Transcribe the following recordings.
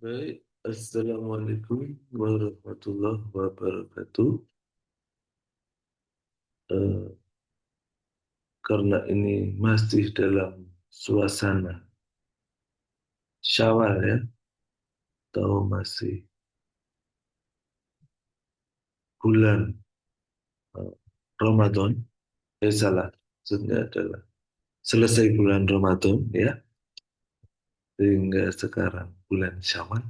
Baik, Assalamualaikum warahmatullahi wabarakatuh. Eh, karena ini masih dalam suasana Syawal ya, atau masih bulan eh, Ramadan, salah, maksudnya adalah selesai bulan Ramadan ya, sehingga sekarang bulan Syawal.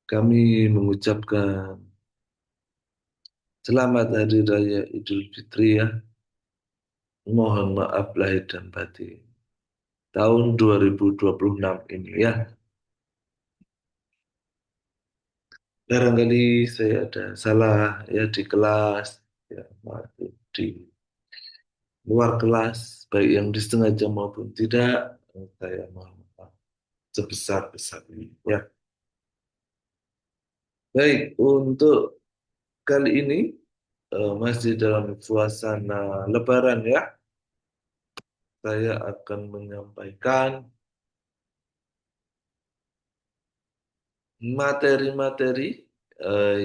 Kami mengucapkan selamat Hari Raya Idul Fitri ya, mohon maaf lahir dan batin. Tahun 2026 ini ya. Barangkali saya ada salah ya di kelas, ya, maupun di luar kelas, baik yang disengaja maupun tidak, saya mohon maaf sebesar-besarnya. Ya, baik untuk kali ini masih dalam suasana Lebaran ya, saya akan menyampaikan materi-materi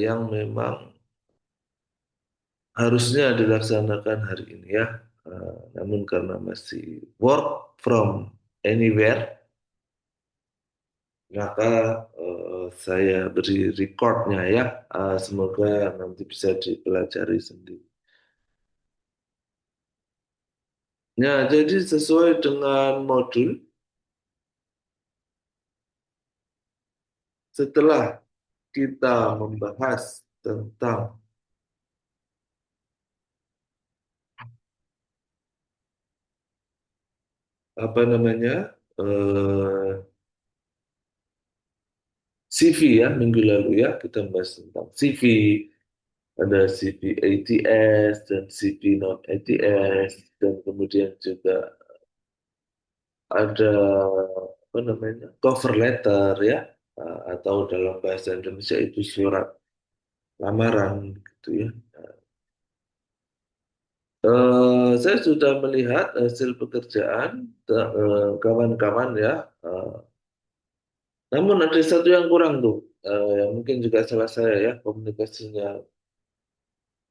yang memang harusnya dilaksanakan hari ini ya. Namun karena masih work from anywhere, maka saya beri recordnya ya. Semoga nanti bisa dipelajari sendiri. Ya, jadi sesuai dengan modul, setelah kita membahas tentang apa namanya eh, CV ya, minggu lalu ya, kita membahas tentang CV, ada CV ATS dan CV non ATS, dan kemudian juga ada apa namanya cover letter ya, atau dalam bahasa Indonesia itu surat lamaran gitu ya. Saya sudah melihat hasil pekerjaan kawan-kawan ya. Namun ada satu yang kurang tuh, yang mungkin juga salah saya ya, komunikasinya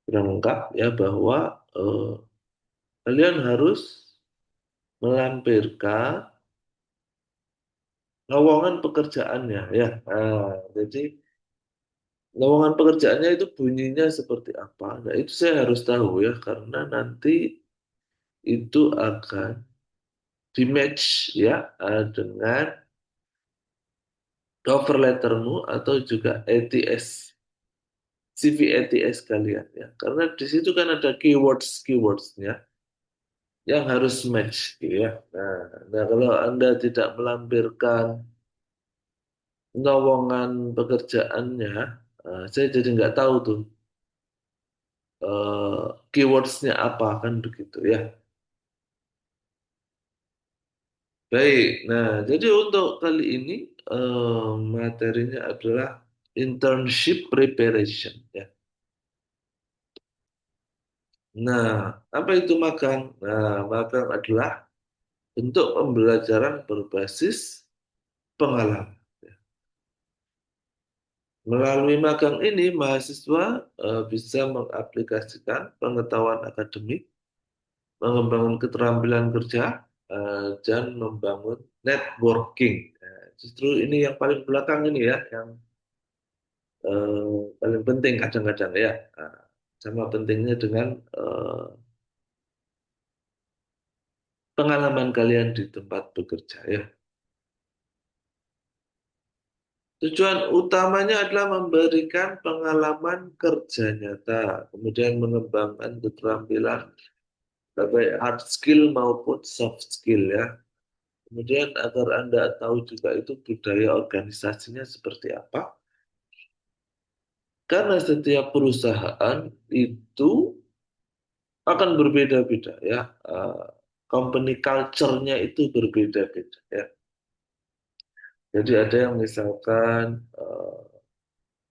kurang lengkap ya, bahwa kalian harus melampirkan lowongan pekerjaannya ya. Jadi lowongan pekerjaannya itu bunyinya seperti apa. Nah, itu saya harus tahu ya, karena nanti itu akan di-match ya dengan cover lettermu atau juga ATS, CV ATS kalian ya. Karena di situ kan ada keywords-keywordsnya yang harus match gitu ya. Nah, kalau Anda tidak melampirkan lowongan pekerjaannya, saya jadi nggak tahu tuh keywordsnya apa kan begitu ya. Baik, nah jadi untuk kali ini materinya adalah internship preparation ya. Nah, apa itu magang? Nah, magang adalah bentuk pembelajaran berbasis pengalaman. Melalui magang ini, mahasiswa bisa mengaplikasikan pengetahuan akademik, mengembangkan keterampilan kerja, dan membangun networking. Nah, justru ini yang paling belakang ini ya, yang paling penting kadang-kadang ya. Nah, sama pentingnya dengan pengalaman kalian di tempat bekerja ya. Tujuan utamanya adalah memberikan pengalaman kerja nyata, kemudian mengembangkan keterampilan baik hard skill maupun soft skill ya. Kemudian agar Anda tahu juga itu budaya organisasinya seperti apa. Karena setiap perusahaan itu akan berbeda-beda ya. Company culture-nya itu berbeda-beda ya. Jadi ada yang misalkan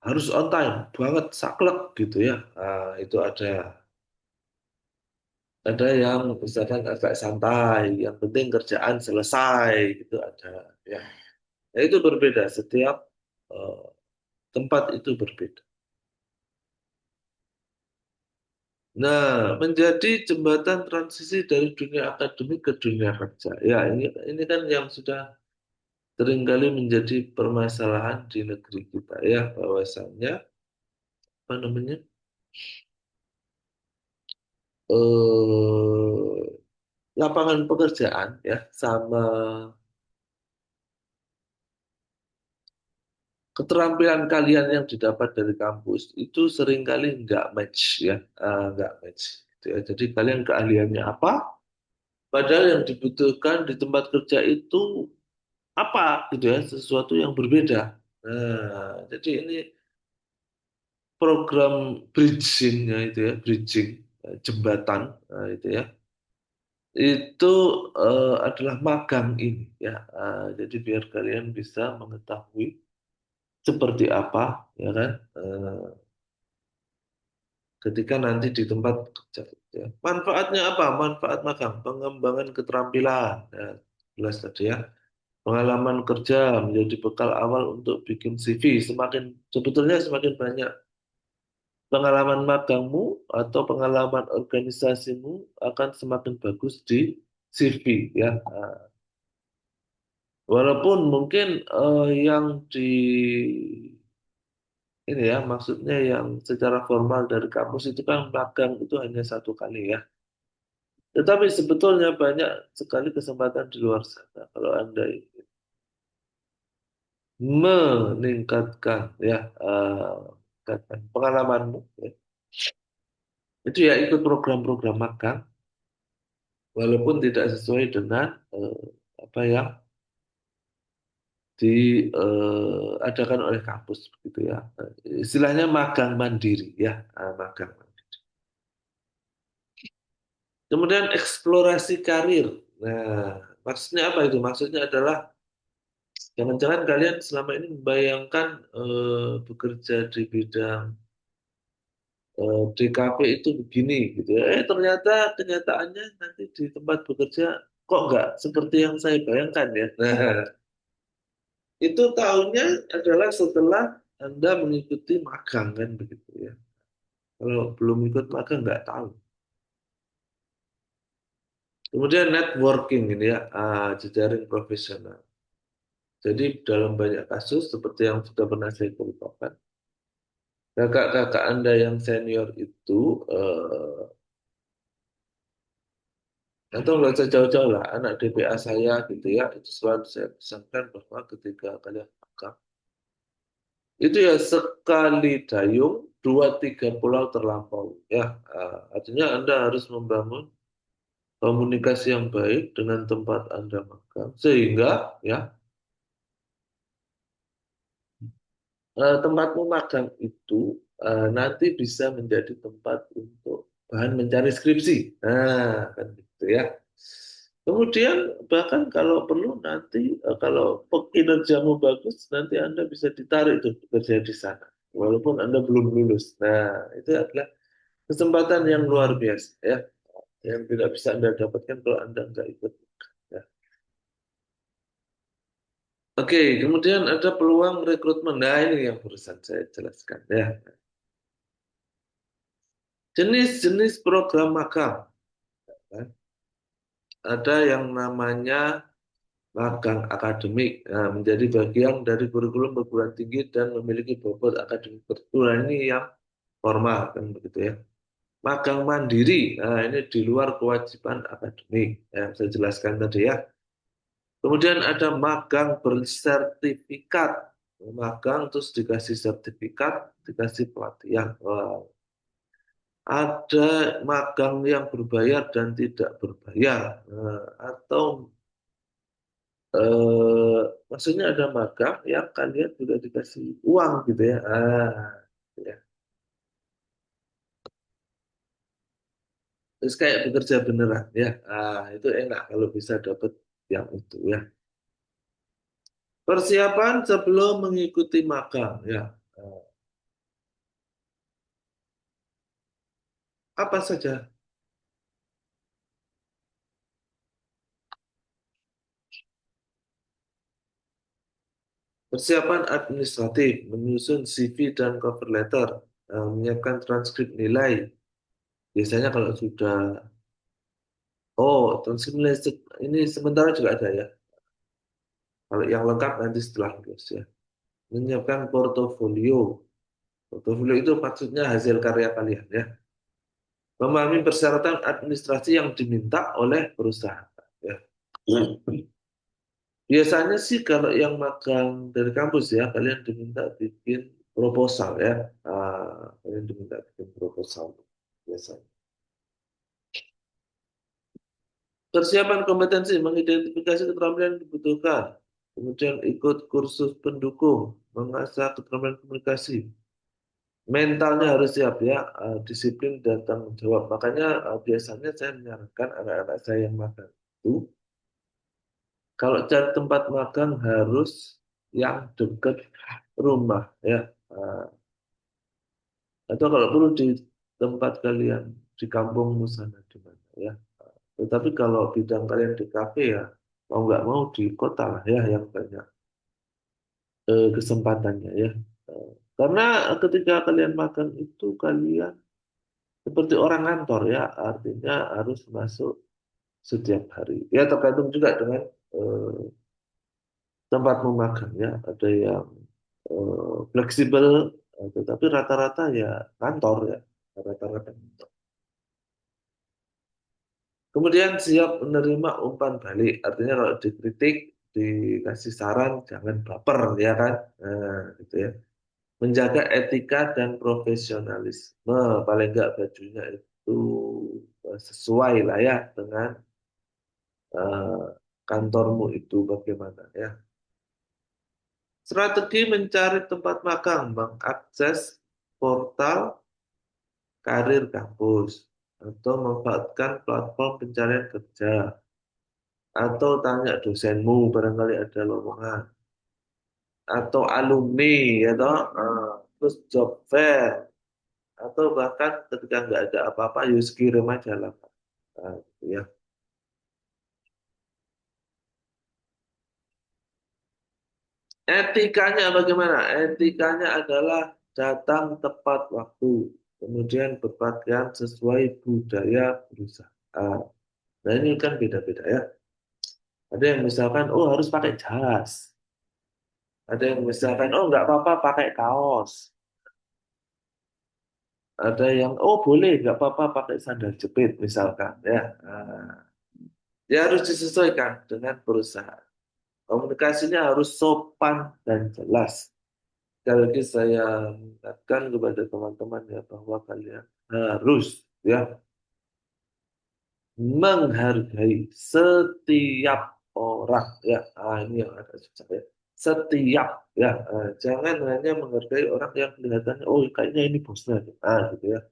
harus on time banget saklek gitu ya. Itu ada. Ada yang misalkan agak santai, yang penting kerjaan selesai gitu ada ya. Nah, itu berbeda setiap eh, tempat itu berbeda. Nah, menjadi jembatan transisi dari dunia akademik ke dunia kerja. Ya, ini kan yang sudah seringkali menjadi permasalahan di negeri kita ya, bahwasannya apa namanya eh, lapangan pekerjaan ya sama keterampilan kalian yang didapat dari kampus itu seringkali nggak match ya, nggak match. Gitu ya. Jadi kalian keahliannya apa? Padahal yang dibutuhkan di tempat kerja itu apa gitu ya, sesuatu yang berbeda. Nah, jadi ini program bridgingnya itu ya, bridging jembatan itu ya, itu adalah magang ini ya. Jadi biar kalian bisa mengetahui seperti apa ya kan, ketika nanti di tempat kerja. Ya. Manfaatnya apa? Manfaat magang, pengembangan keterampilan. Ya, jelas tadi ya. Pengalaman kerja menjadi bekal awal untuk bikin CV. Sebetulnya semakin banyak pengalaman magangmu atau pengalaman organisasimu akan semakin bagus di CV ya. Walaupun mungkin yang di ini ya, maksudnya yang secara formal dari kampus itu kan magang itu hanya satu kali ya. Tetapi sebetulnya banyak sekali kesempatan di luar sana kalau Anda ingin meningkatkan ya, meningkatkan pengalamanmu ya. Itu ya ikut program-program magang walaupun tidak sesuai dengan apa yang diadakan oleh kampus begitu ya. Istilahnya magang mandiri ya, magang. Kemudian eksplorasi karir. Nah, maksudnya apa itu? Maksudnya adalah jangan-jangan kalian selama ini membayangkan bekerja di bidang DKP itu begini gitu ya. Ternyata kenyataannya nanti di tempat bekerja kok nggak seperti yang saya bayangkan ya. Nah, itu tahunya adalah setelah Anda mengikuti magang kan begitu ya. Kalau belum ikut magang nggak tahu. Kemudian networking ini ya, jejaring profesional. Jadi dalam banyak kasus seperti yang sudah pernah saya ceritakan, kakak-kakak Anda yang senior itu atau nggak usah jauh-jauh lah, anak DPA saya gitu ya, itu selalu saya pesankan bahwa ketika kalian magang, itu ya sekali dayung, dua tiga pulau terlampau. Ya, artinya Anda harus membangun komunikasi yang baik dengan tempat Anda magang, sehingga ya tempatmu magang itu nanti bisa menjadi tempat untuk bahan mencari skripsi. Nah, kan gitu ya. Kemudian bahkan kalau perlu nanti kalau kinerjamu bagus, nanti Anda bisa ditarik tuh bekerja di sana, walaupun Anda belum lulus. Nah, itu adalah kesempatan yang luar biasa ya, yang tidak bisa Anda dapatkan kalau Anda nggak ikut. Ya. Oke, kemudian ada peluang rekrutmen. Nah, ini yang barusan saya jelaskan ya. Jenis-jenis program magang, kan? Ada yang namanya magang akademik, nah, menjadi bagian dari kurikulum perguruan tinggi dan memiliki bobot akademik tertulis ini yang formal kan begitu ya. Magang mandiri, nah, ini di luar kewajiban akademik, yang saya jelaskan tadi ya. Kemudian ada magang bersertifikat, magang terus dikasih sertifikat, dikasih pelatihan. Wah, ada magang yang berbayar dan tidak berbayar. Atau maksudnya ada magang yang kalian juga dikasih uang gitu ya. Ya. Terus kayak bekerja beneran ya. Itu enak kalau bisa dapat yang itu ya. Persiapan sebelum mengikuti magang ya. Ah, apa saja? Persiapan administratif, menyusun CV dan cover letter, menyiapkan transkrip nilai. Biasanya kalau sudah, transkrip nilai ini sementara juga ada ya. Kalau yang lengkap nanti setelah lulus ya. Menyiapkan portofolio. Portofolio itu maksudnya hasil karya kalian ya. Memahami persyaratan administrasi yang diminta oleh perusahaan. Ya. Biasanya sih kalau yang magang dari kampus ya, kalian diminta bikin proposal ya. Kalian diminta bikin proposal biasanya. Persiapan kompetensi, mengidentifikasi keterampilan yang dibutuhkan. Kemudian ikut kursus pendukung, mengasah keterampilan komunikasi. Mentalnya harus siap ya, disiplin dan tanggung jawab. Makanya biasanya saya menyarankan anak-anak saya yang magang itu, kalau cari tempat magang harus yang dekat rumah ya. Eh, atau kalau perlu di tempat kalian di kampung sana di mana ya. Tetapi kalau bidang kalian di kafe ya mau nggak mau di kota lah ya yang banyak kesempatannya ya. Karena ketika kalian magang itu kalian seperti orang kantor ya, artinya harus masuk setiap hari. Ya tergantung juga dengan eh, tempat memagang ya. Ada yang fleksibel, tetapi rata-rata ya kantor ya, rata-rata. Kemudian siap menerima umpan balik, artinya kalau dikritik, dikasih saran, jangan baper ya kan, gitu ya. Menjaga etika dan profesionalisme, paling nggak bajunya itu sesuai lah ya dengan eh, kantormu itu bagaimana ya. Strategi mencari tempat magang, mengakses portal karir kampus, atau memanfaatkan platform pencarian kerja, atau tanya dosenmu barangkali ada lowongan, atau alumni, ya toh, terus job fair, atau bahkan ketika nggak ada apa-apa, yus kirim aja lah. Gitu ya. Etikanya bagaimana? Etikanya adalah datang tepat waktu, kemudian berpakaian sesuai budaya perusahaan. Nah ini kan beda-beda ya. Ada yang misalkan, oh harus pakai jas. Ada yang misalkan, oh nggak apa-apa pakai kaos. Ada yang, oh boleh nggak apa-apa pakai sandal jepit misalkan ya. Ya harus disesuaikan dengan perusahaan. Komunikasinya harus sopan dan jelas. Sekali lagi saya mengingatkan kepada teman-teman ya bahwa kalian harus ya menghargai setiap orang ya. Ini yang agak susah ya. Setiap ya. Jangan hanya menghargai orang yang kelihatannya oh kayaknya ini bosnya. Gitu ya.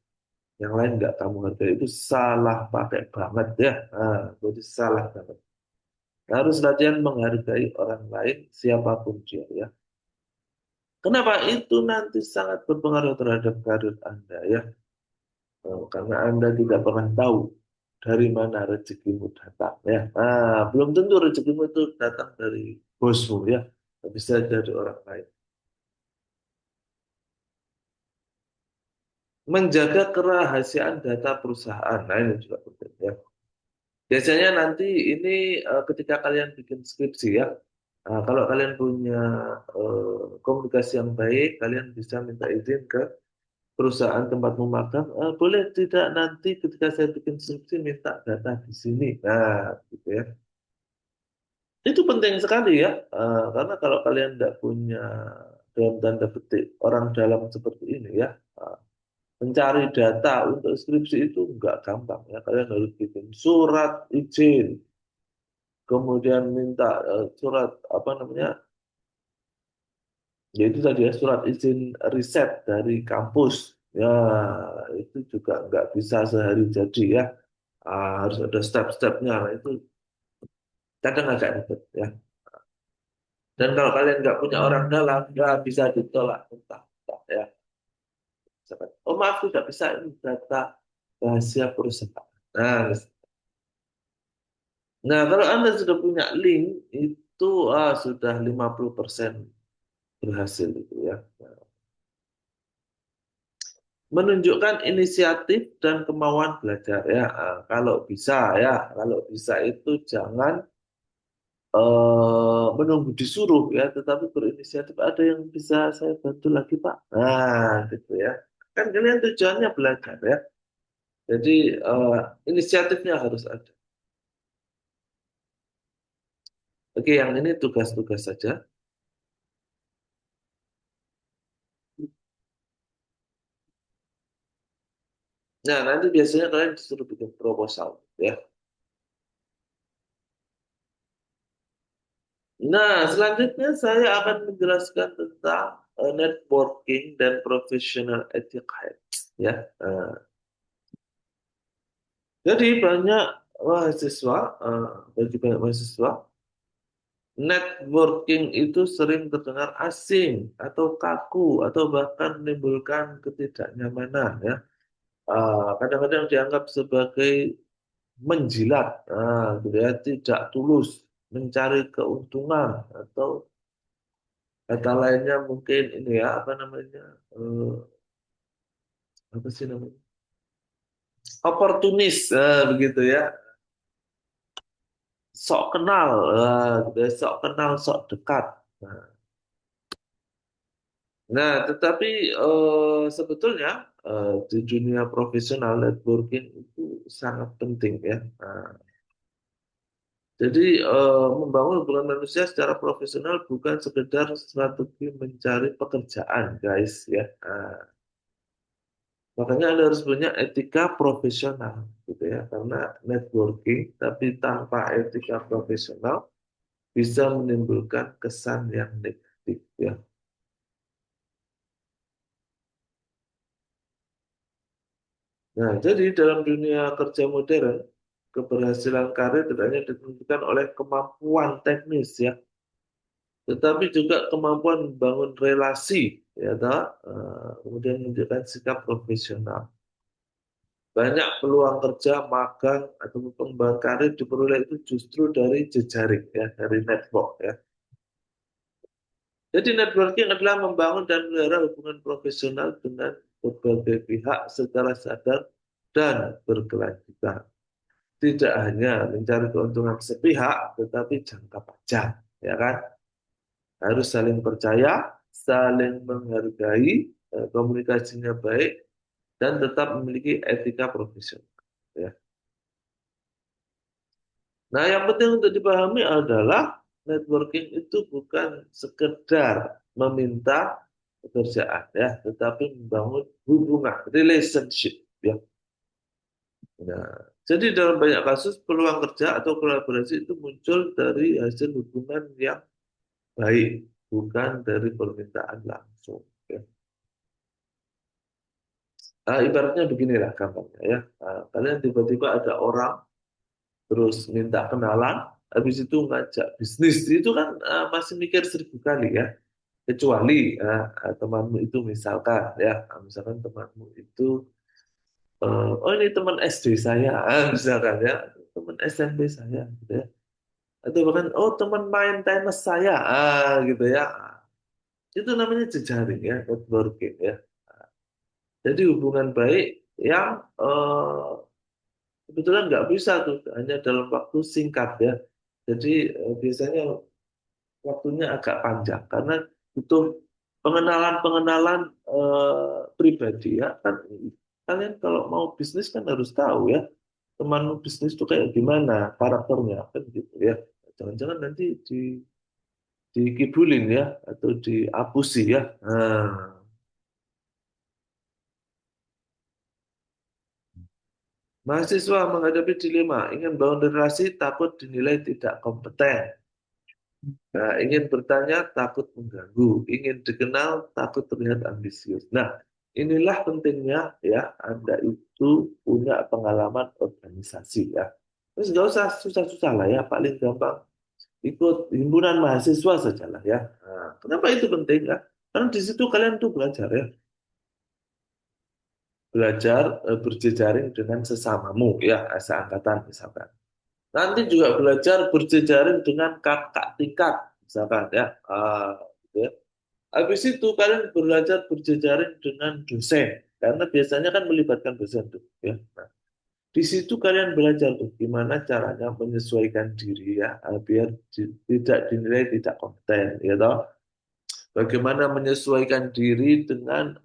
Yang lain nggak kamu hargai itu salah pakai banget ya. Jadi salah banget. Harus latihan menghargai orang lain siapapun dia ya. Kenapa? Itu nanti sangat berpengaruh terhadap karir Anda ya. Karena Anda tidak pernah tahu dari mana rezekimu datang ya. Belum tentu rezekimu itu datang dari bosmu ya. Bisa dari orang lain. Menjaga kerahasiaan data perusahaan. Nah, ini juga penting ya. Biasanya nanti ini ketika kalian bikin skripsi ya. Kalau kalian punya komunikasi yang baik, kalian bisa minta izin ke perusahaan tempat magang, boleh tidak nanti ketika saya bikin skripsi minta data di sini. Nah, gitu ya. Itu penting sekali ya, karena kalau kalian tidak punya dalam tanda petik orang dalam seperti ini ya, eh, mencari data untuk skripsi itu nggak gampang ya. Kalian harus bikin surat izin, kemudian minta surat apa namanya, yaitu tadi ya surat izin riset dari kampus. Ya, itu juga nggak bisa sehari jadi ya. Harus ada step-stepnya. Nah, itu kadang agak ribet ya. Dan kalau kalian nggak punya orang dalam, nggak bisa ditolak mentah-mentah ya. Misalkan, oh maaf tidak bisa ini data rahasia perusahaan. Nah, kalau Anda sudah punya link, itu sudah 50%. berhasil itu ya. Menunjukkan inisiatif dan kemauan belajar ya. Kalau bisa ya, kalau bisa itu jangan menunggu disuruh ya, tetapi berinisiatif. Ada yang bisa saya bantu lagi Pak? Nah, gitu ya. Kan kalian tujuannya belajar ya. Jadi inisiatifnya harus ada. Oke, yang ini tugas-tugas saja. Nah, nanti biasanya kalian disuruh bikin proposal ya. Nah, selanjutnya saya akan menjelaskan tentang networking dan professional etiquette ya. Jadi banyak mahasiswa, bagi banyak mahasiswa, networking itu sering terdengar asing atau kaku atau bahkan menimbulkan ketidaknyamanan ya. Kadang-kadang dianggap sebagai menjilat, gitu ya, tidak tulus, mencari keuntungan atau kata lainnya mungkin ini ya apa namanya, eh, apa sih namanya, oportunis, begitu ya, sok kenal, gitu ya, sok kenal, sok dekat. Nah, tetapi sebetulnya di dunia profesional networking itu sangat penting ya. Jadi membangun hubungan manusia secara profesional bukan sekedar strategi mencari pekerjaan, guys ya. Makanya Anda harus punya etika profesional, gitu ya. Karena networking tapi tanpa etika profesional bisa menimbulkan kesan yang negatif ya. Nah, jadi dalam dunia kerja modern, keberhasilan karir tidak hanya ditentukan oleh kemampuan teknis ya, tetapi juga kemampuan membangun relasi, ya, toh? Kemudian menunjukkan sikap profesional. Banyak peluang kerja, magang, atau pengembangan karir diperoleh itu justru dari jejaring, ya, dari network, ya. Jadi networking adalah membangun dan melihara hubungan profesional dengan berbagai pihak secara sadar dan berkelanjutan. Tidak hanya mencari keuntungan sepihak, tetapi jangka panjang, ya kan? Harus saling percaya, saling menghargai, komunikasinya baik, dan tetap memiliki etika profesional. Ya. Nah, yang penting untuk dipahami adalah networking itu bukan sekedar meminta pekerjaan, ya, tetapi membangun hubungan, relationship, ya. Nah, jadi dalam banyak kasus peluang kerja atau kolaborasi itu muncul dari hasil hubungan yang baik, bukan dari permintaan langsung. Ya. Ibaratnya beginilah gampangnya ya. Kalian tiba-tiba ada orang terus minta kenalan, habis itu ngajak bisnis, itu kan masih mikir 1000 kali ya. Kecuali temanmu itu misalkan ya, misalkan temanmu itu, oh ini teman SD saya, misalkan ya, teman SMP saya, gitu ya. Atau bahkan oh teman main tenis saya, gitu ya. Itu namanya jejaring ya, networking ya. Jadi hubungan baik yang kebetulan nggak bisa tuh hanya dalam waktu singkat ya. Jadi biasanya waktunya agak panjang karena butuh pengenalan-pengenalan pribadi ya kan. Kalian kalau mau bisnis kan harus tahu ya temanmu bisnis itu kayak gimana karakternya kan gitu ya. Jangan-jangan nanti dikibulin ya atau diapusi ya. Nah, mahasiswa menghadapi dilema, ingin bangun relasi takut dinilai tidak kompeten. Nah, ingin bertanya takut mengganggu, ingin dikenal takut terlihat ambisius. Nah, inilah pentingnya ya Anda itu punya pengalaman organisasi ya. Terus nggak usah susah-susah lah ya, paling gampang ikut himpunan mahasiswa saja lah ya. Nah, kenapa itu penting ya? Karena di situ kalian tuh belajar ya, belajar berjejaring dengan sesamamu ya, seangkatan misalkan. Nanti juga belajar berjejaring dengan kakak tingkat misalkan ya. Gitu ya. Habis itu kalian belajar berjejaring dengan dosen, karena biasanya kan melibatkan dosen tuh, ya. Nah, di situ kalian belajar tuh gimana caranya menyesuaikan diri ya, biar tidak dinilai tidak kompeten, ya toh. Bagaimana menyesuaikan diri dengan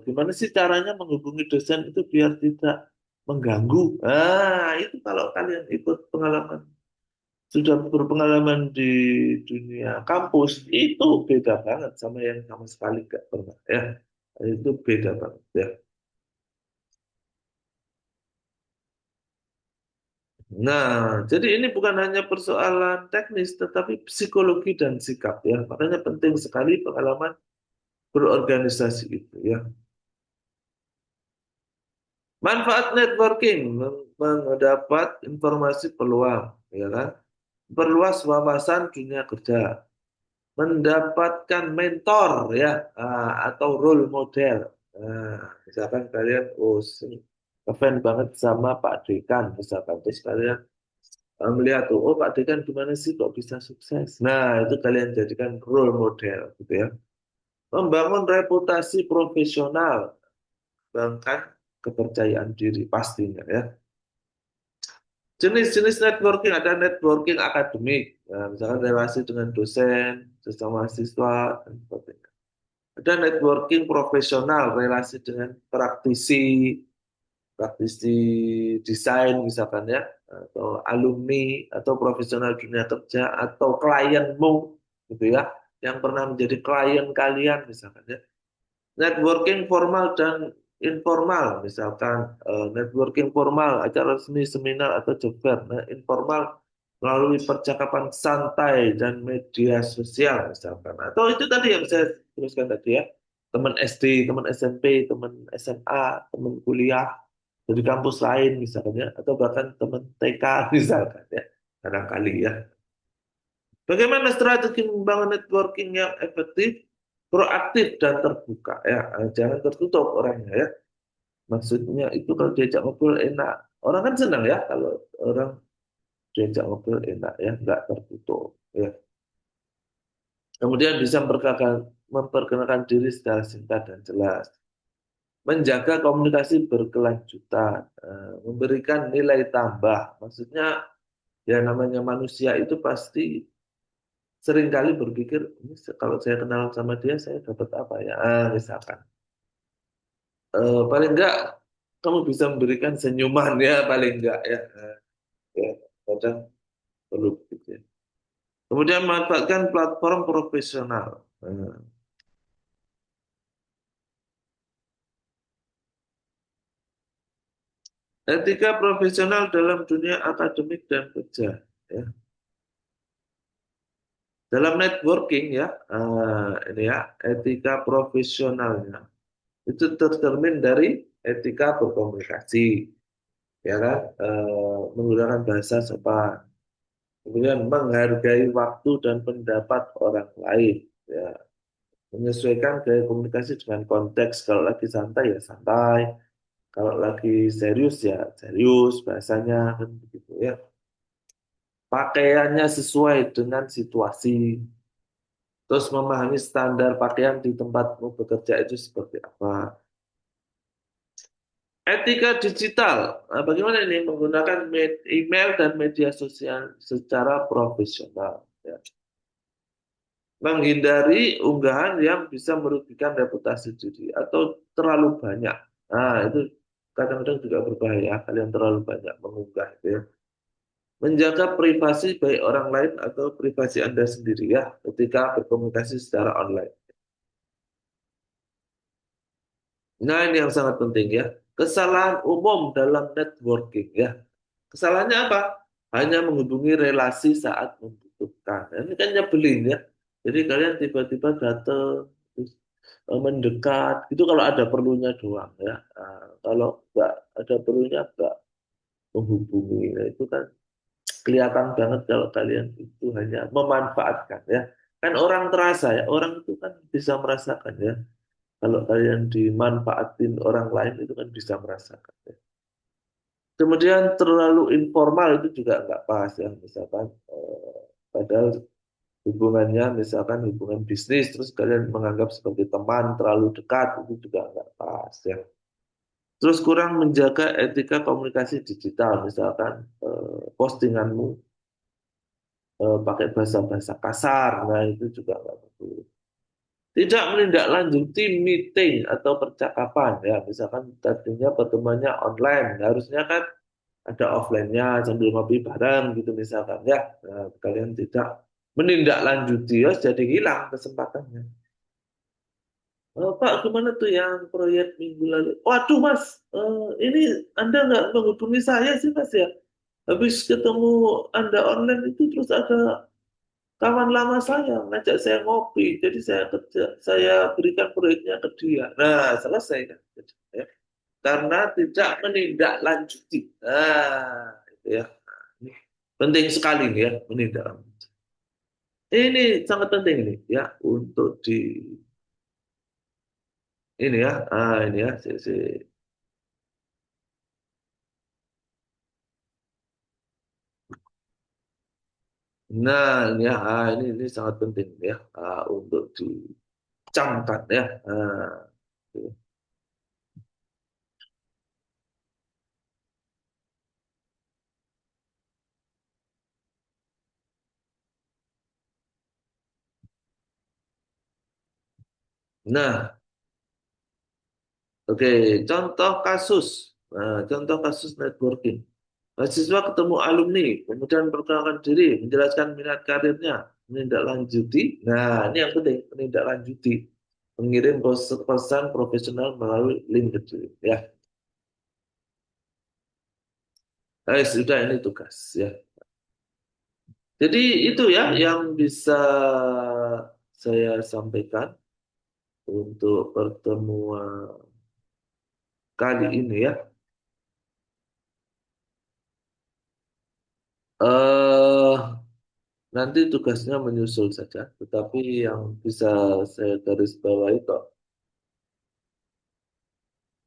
gimana sih caranya menghubungi dosen itu biar tidak mengganggu. Nah, itu kalau kalian ikut pengalaman, sudah berpengalaman di dunia kampus, itu beda banget sama yang sama sekali nggak pernah ya. Itu beda banget ya. Nah, jadi ini bukan hanya persoalan teknis, tetapi psikologi dan sikap ya. Makanya penting sekali pengalaman berorganisasi itu ya. Manfaat networking, mendapat informasi peluang, ya kan? Perluas wawasan dunia kerja, mendapatkan mentor ya, atau role model. Misalkan kalian ngefans banget sama Pak Dekan, misalkan terus kalian melihat tuh, oh Pak Dekan gimana sih kok bisa sukses? Nah, itu kalian jadikan role model, gitu ya. Membangun reputasi profesional, bahkan kepercayaan diri pastinya ya. Jenis-jenis networking ada networking akademik, nah, misalkan relasi dengan dosen, sesama mahasiswa, dan sebagainya. Ada networking profesional, relasi dengan praktisi, praktisi desain misalkan ya, atau alumni, atau profesional dunia kerja, atau klienmu, gitu ya, yang pernah menjadi klien kalian misalkan ya. Networking formal dan informal, misalkan networking formal, acara resmi, seminar, atau job fair. Nah, informal melalui percakapan santai dan media sosial, misalkan. Atau itu tadi yang saya teruskan tadi ya, teman SD, teman SMP, teman SMA, teman kuliah dari kampus lain, misalkan ya, atau bahkan teman TK, misalkan ya, kadang-kali ya. Bagaimana strategi membangun networking yang efektif, proaktif dan terbuka ya. Jangan tertutup orangnya ya. Maksudnya itu kalau diajak ngobrol enak. Orang kan senang ya kalau orang diajak ngobrol enak ya, nggak tertutup ya. Kemudian bisa memperkenalkan diri secara singkat dan jelas. Menjaga komunikasi berkelanjutan, memberikan nilai tambah. Maksudnya ya namanya manusia itu pasti seringkali berpikir, ini kalau saya kenal sama dia, saya dapat apa ya? Misalkan, paling enggak kamu bisa memberikan senyuman ya, paling enggak ya. Ya, kadang perlu begitu ya. Kemudian manfaatkan platform profesional. Eh, Etika profesional dalam dunia akademik dan kerja. Ya. Dalam networking ya, ini ya, etika profesionalnya itu tercermin dari etika berkomunikasi, ya kan, menggunakan bahasa sopan, kemudian menghargai waktu dan pendapat orang lain, ya, menyesuaikan gaya komunikasi dengan konteks. Kalau lagi santai ya santai, kalau lagi serius ya serius bahasanya kan begitu ya. Pakaiannya sesuai dengan situasi. Terus memahami standar pakaian di tempatmu bekerja itu seperti apa. Etika digital. Nah, bagaimana ini menggunakan email dan media sosial secara profesional. Ya. Menghindari unggahan yang bisa merugikan reputasi diri atau terlalu banyak. Nah, itu kadang-kadang juga berbahaya kalian terlalu banyak mengunggah itu ya. Menjaga privasi baik orang lain atau privasi Anda sendiri ya ketika berkomunikasi secara online. Nah, ini yang sangat penting ya. Kesalahan umum dalam networking ya. Kesalahannya apa? Hanya menghubungi relasi saat membutuhkan. Nah, ini kan nyebelin ya. Jadi kalian tiba-tiba datang, terus, mendekat, itu kalau ada perlunya doang ya. Kalau nggak ada perlunya nggak menghubungi. Nah, itu kan kelihatan banget kalau kalian itu hanya memanfaatkan ya. Kan orang terasa ya, orang itu kan bisa merasakan ya. Kalau kalian dimanfaatin orang lain itu kan bisa merasakan ya. Kemudian terlalu informal itu juga nggak pas ya, misalkan padahal hubungannya misalkan hubungan bisnis, terus kalian menganggap sebagai teman terlalu dekat, itu juga nggak pas ya. Terus kurang menjaga etika komunikasi digital, misalkan postinganmu pakai bahasa-bahasa kasar, nah itu juga nggak bagus. Tidak menindaklanjuti meeting atau percakapan ya, misalkan tadinya pertemuannya online, harusnya kan ada offline-nya sambil ngopi bareng gitu misalkan ya. Nah, kalian tidak menindaklanjuti ya, jadi hilang kesempatannya. Pak, gimana tuh yang proyek minggu lalu? Waduh, Mas, ini Anda nggak menghubungi saya sih, Mas ya. Habis ketemu Anda online itu terus ada kawan lama saya ngajak saya ngopi, jadi saya berikan proyeknya ke dia. Nah, selesai kan? Ya. Karena tidak menindaklanjuti. Nah, itu ya. Ini penting sekali nih ya menindaklanjuti. Ini sangat penting ini ya untuk di ini ya. Ini ya Nah, ini ya, ini sangat penting ya untuk dicamkan ya. Gitu. Nah, oke, contoh kasus. Contoh kasus networking. Mahasiswa ketemu alumni, kemudian perkenalkan diri, menjelaskan minat karirnya, menindaklanjuti. Nah, ini yang penting, menindaklanjuti. Mengirim pesan profesional melalui LinkedIn. Ya, sudah ini tugas ya. Jadi itu ya yang bisa saya sampaikan untuk pertemuan kali ini ya. eh Nanti tugasnya menyusul saja, tetapi yang bisa saya garis bawahi kok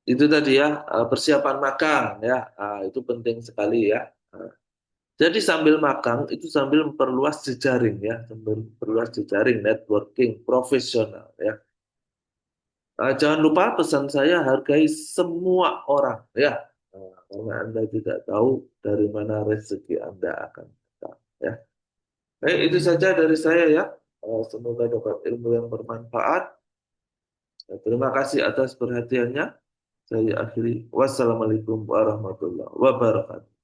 itu tadi ya, persiapan magang ya. Itu penting sekali ya. Ah, jadi sambil magang itu sambil memperluas jejaring ya, sambil memperluas jejaring networking profesional ya. Jangan lupa pesan saya hargai semua orang ya. Karena Anda tidak tahu dari mana rezeki Anda akan datang ya. Itu saja dari saya ya. Semoga dapat ilmu yang bermanfaat. Terima kasih atas perhatiannya. Saya akhiri. Wassalamualaikum warahmatullahi wabarakatuh.